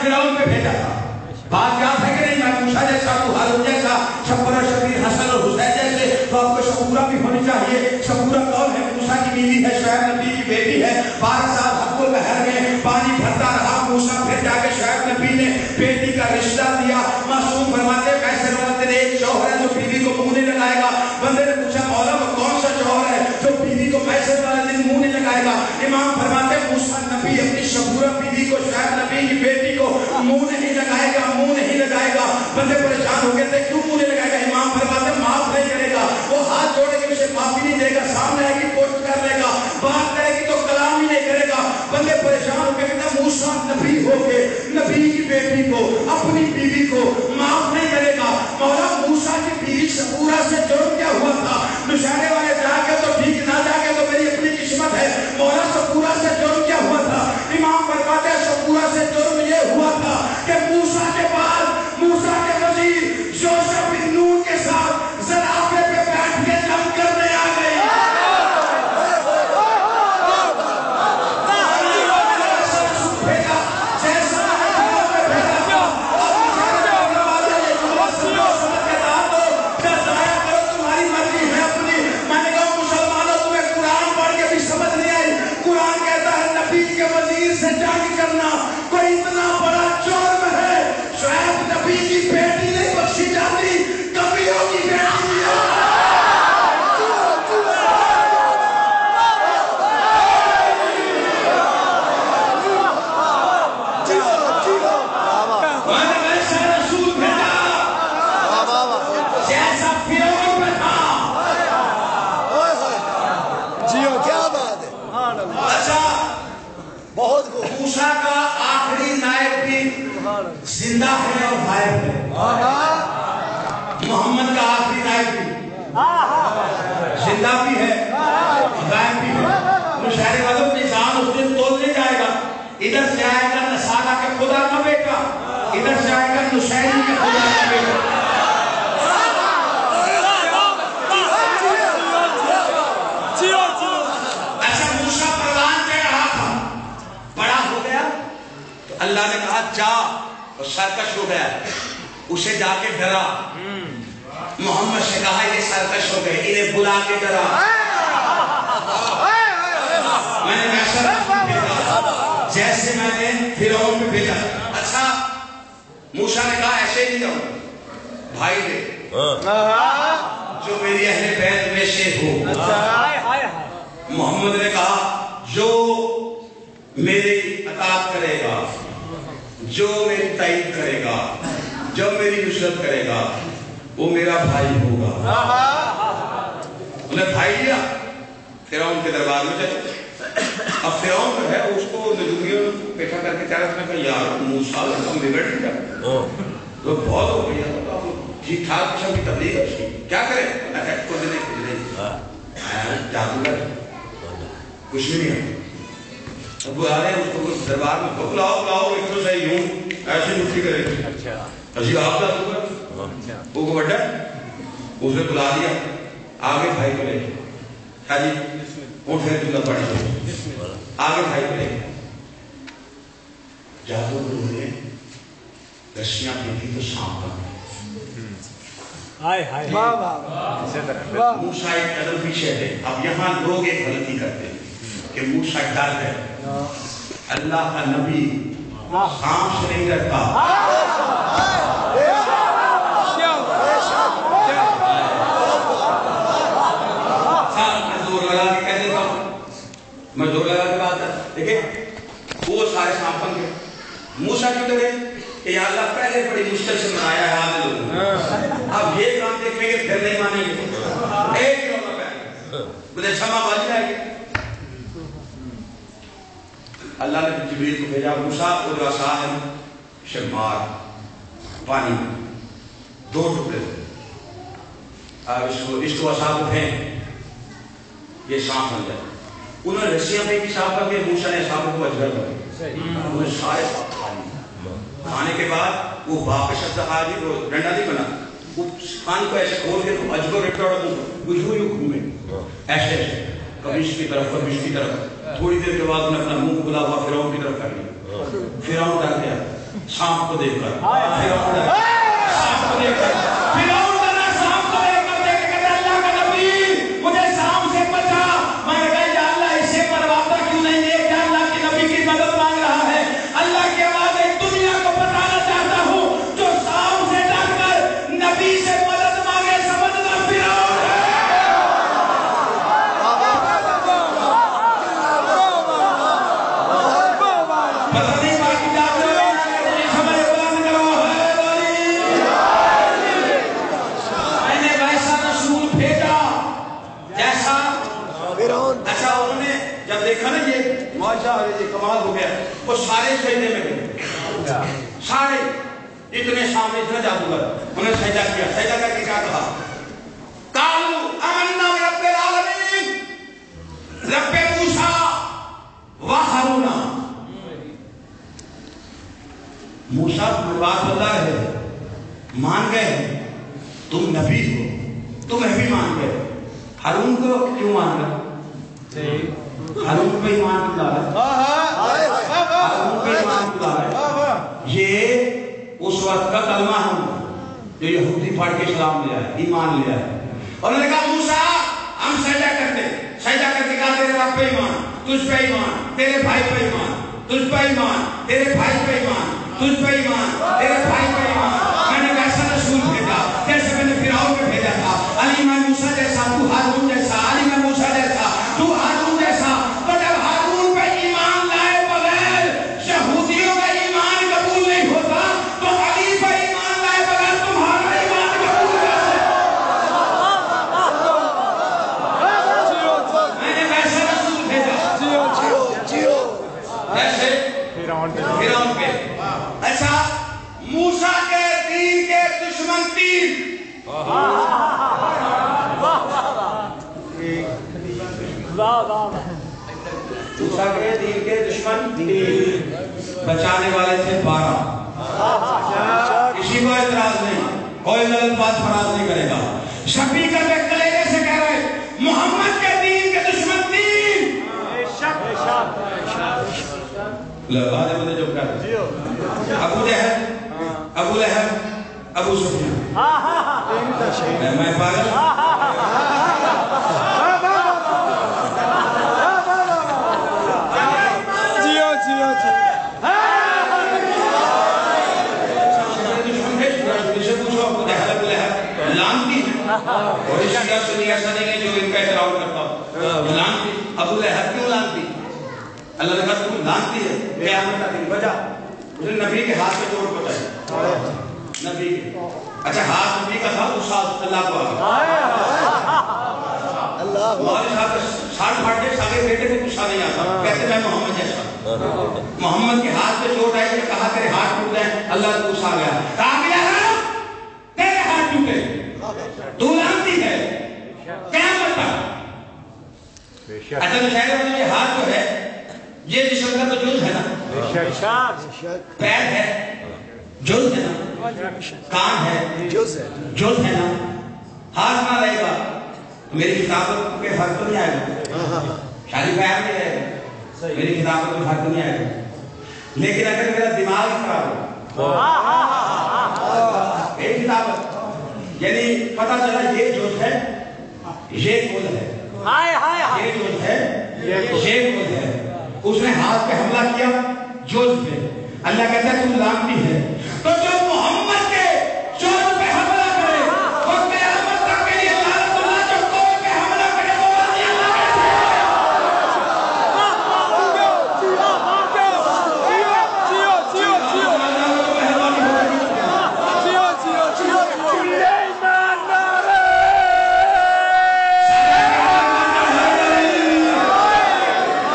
फिरौन पे भेजा था। बात याद है कि नहीं? मैं मूसा जैसा, तू हारून जैसा, शब्बरा शबीर हसन और हुसैन जैसे, तो आपको शबूरा भी होनी चाहिए। शबूरा कौन है? मूसा की बीवी है, शुएब नबी की बेटी है। 12 साल हक़ुल महर में पानी भरता रहा मूसा, फिर जाके शुएब नबी ने बेटी का रिश्ता दिया। मासूम फरमाते कैसे रोना, तेरे एक शौहर है जो बीवी को मुंह नहीं लगाएगा। बंदे ने पूछा मौला वो कौन सा शौहर है जो बीवी को पैसे वाले दिन मुंह नहीं लगाएगा? इमाम फरमाते मूसा नबी अपनी शबूरा बीवी को, शुएब नबी की बेटी को मुंह नहीं लगाएगा, मुंह नहीं लगाएगा। बंदे परेशान हो गए थे, क्यों मुंह नहीं लगाएगा? इमाम फरमाते माफ नहीं करेगा, वो हाथ जोड़ के उसे माफी नहीं देगा, सामने आएगी पोस्ट कर लेगा, बात करेगी तो कलाम ही नहीं करेगा। बंदे परेशान हो गए, कहता मूसा नबी हो के नबी की बेटी को, अपनी बीवी को माफ नहीं करेगा। मौला मूसा की बीवी शबूरा से जुर्म क्या हुआ था? नुशारे वाले जाके तो ठीक, ना जाके तो मेरी अपनी किस्मत है। मौला शबूरा से जुर्म क्या हुआ था? इमाम फरमाते हैं शबूरा से जुर्म ये हुआ था कि मूसा के बाद मूसा के वजीर योशा बिन नून के साथ ज़राफ़े पे बैठ के जंग करने आ गए। तुम्हारी मर्जी है अपनी। मैंने कहा मुसलमानों तुम्हें कुरान पढ़ के भी समझ नहीं आई। कुरान कहता है नबी के वजीर से जंग करना कोई इतना बड़ा जुर्म है। शुएब नबी की बेटी नहीं बख्शी जाती, कवियों की बेटी भी है। मैंने वैसा रसूल भेजा जैसा फिरौन में था। जियो, क्या बात है। अच्छा, बहुत खूब। मूसा का आखिरी नायब भी जिंदा है और गायब है। मोहम्मद का आखिरी नायब भी जिंदा भी है, गायब भी है। मुशायरे वालों की जान उस दिन तोल नहीं जाएगा। इधर से आएगा नसारा के खुदा का बेटा, इधर से आएगा नुसैरी के खुदा का बेटा। अच्छा, मूसा परवान चढ़ रहा था, बड़ा हो गया तो अल्लाह ने कहा जा, और सरकश हो गया, उसे जाके डरा। मोहम्मद से कहा ये सरकश हो गए, इन्हें बुला के डरा। मैंने वैसा भेजा जैसे मैंने फिरौन पे भेजा। अच्छा, मूसा ने कहा ऐसे नहीं जाऊंगा, भाई दे जो मेरी अहले बैत में से हो। मोहम्मद ने कहा जो मेरी अताअत करेगा, जो मेरी ताईद करेगा, जो मेरी नुसरत करेगा, वो मेरा भाई होगा। उन्हें भाई लिया, फिरौन के दरबार में चले। अब फिरौन जो है उसको नजूरियों पेशा करके चाहे उसने कहा यार मूसा हम बिगड़ नहीं जाते तो बहुत हो गया, ठीक ठाक किस्म की तबलीग है उसकी, क्या करें? को देने जादूगर कुछ भी नहीं है। अब बुला रहे हैं उसको दरबार में, तो बुलाओ बुलाओ, एक तो सही यूं ऐसे मुट्ठी करे अजी आप वो को बड़ा उसने बुला दिया, आगे भाई को ले हाजी उठ है दूल्हा पड़ी, आगे भाई को ले जादूगर ने रस्सियां फेंकी तो सांप बन गया। मूसा एक कदम पीछे है। अब यहाँ लोग एक गलती करते हैं कि मूसा डर है, अल्लाह का नबी सांप से नहीं डरता। जोर लगा के कह देता हूँ, मैं जोर लगा के बात है। देखिए वो सारे सांप बन गए। मूसा क्यों डरे कि या अल्लाह पहले बड़ी मुश्किल से मनाया है आधे लोगों, अब ये काम देखेंगे फिर नहीं मानेंगे। एक मुझे क्षमा बाजी आएगी। अल्लाह ने जिब्रील को भेजा, मूसा और जो आसा है शमार पानी दो टुकड़े, अब इसको आसा को फेंक, ये सांप बन जाए। उन्होंने रस्सियां फेंकी सांप बन गए, मूसा ने सांप को अजगर बन गए। उन्होंने सारे सांप खाने के बाद वो वापस हाजी वो डंडा नहीं बना, वो कान को ऐसे खोल के तो अजगर घूमे ऐसे ऐसे, कभी इसकी तरफ कभी इसकी तरफ। थोड़ी देर के बाद उन्हें अपना मुंह खुला हुआ फिरौन की तरफ कर लिया। फिरौन डर गया, सांप को देखकर, सांप को देखकर, फिरौन डरा सांप को देखकर, देख के अल्लाह का नबी मुझे सांप से बचा। मैं कहा या अल्लाह इसे मरवाता क्यों नहीं है? क्या अल्लाह के नबी की मदद मांग रहा है? अल्लाह के बाद एक दुनिया को बताना चाहता हूँ जो सांप से डरकर नबी से मदद मांगे, समझना फिरौन है। पता नहीं बाकी जाते हैं समझ बुलंद करो है वाली। मैंने वैसा रसूल भेजा जैसा फिरौन अच्छा उन्होंने जब देखा ना ये माशा ये कमाल हो गया, वो सारे सजदे में गए, सारे इतने सामने इतना जादूगर उन्होंने सजदा किया। सजदा करके क्या कहा? कालू अमन्ना रब्बिल आलमीन, रब्बे मूसा व हारूना। मूसा बात बता रहे मान गए, तुम नबी हो, तुम्हें भी मान गए। हारून को क्यों मान गए? हारून पे ईमान क्यों डाला? हारून पे ईमान क्यों डाला? ये उस वक्त का कलमा है जो यहूदी पढ़ के इस्लाम ले आए, ईमान ले आए। और उन्होंने कहा मूसा हम सजदा करते, सजदा करके कहा तेरे रब पे ईमान, तुझ पे ईमान, तेरे भाई पे ईमान, तुझ पे ईमान, तेरे भाई पे ईमान, तुझ पे ईमान, तेरे भाई पे ईमान। मैंने वैसा रसूल भेजा जैसे मैंने फिरौन को भेजा था। अली मैं मूसा जैसा, तू हारून जैसा, अली मैं मूसा जैसा, तू हारून जैसा। तो जब हारून पे ईमान लाए बगैर यहूदियों का ईमान कबूल नहीं होता, तो अली पे ईमान लाए बगैर तुम्हारा ईमान कबूल कैसे? मैंने वैसा रसूल भेजा जैसे फिरौन पे। अच्छा मूसा के दीन के दुश्मन तीन, मूसा के दीन के दुश्मन तीन, बचाने वाले थे 12। किसी को एतराज नहीं, कोई गलत बात फराज नहीं करेगा। शफी करके कलेजे से कह रहे मोहम्मद के दीन के दुश्मन तीन। मुझे जो अबू जहल, अबू लहब, अबू सुफियान। मैं पागल ऐसा नहीं है जो इनका एहतराम करता हो। लानती अबू लहब क्यों लानती? अल्लाह ने कहा तुम लानती है क़यामत का दिन बजा। उसने नबी के हाथ पे चोट पहुंचाई, नबी के। अच्छा हाथ नबी का था, उस साथ अल्लाह को आ गया। मौलवी साहब साठ फाट के सागे बेटे को गुस्सा नहीं आता, कहते मैं मोहम्मद जैसा। मोहम्मद के हाथ पे चोट आई तो कहा तेरे हाथ टूट गए, अल्लाह को गुस्सा आ गया। तेरे हाथ टूटे, तू लानती है, क्या बता? अच्छा तो शायद ये हाथ जो है ये जिस्म का तो जुज़ है ना, पैर है जुज़ है ना, कान है जुज़ है ना। हाथ ना रहेगा तो मेरी किताबत पे फर्क तो नहीं आएगा, शादी पैर नहीं रहेगा मेरी किताबत में फर्क नहीं आएगा। लेकिन अगर मेरा दिमाग खराब हो, एक किताबत यानी पता चला ये जुज़ है, ये कुल है, ये जुज़ है, ये कुल है। उसने हाथ पे हमला किया जुज़ पे, अल्लाह कहता है तू लानती है। तो जो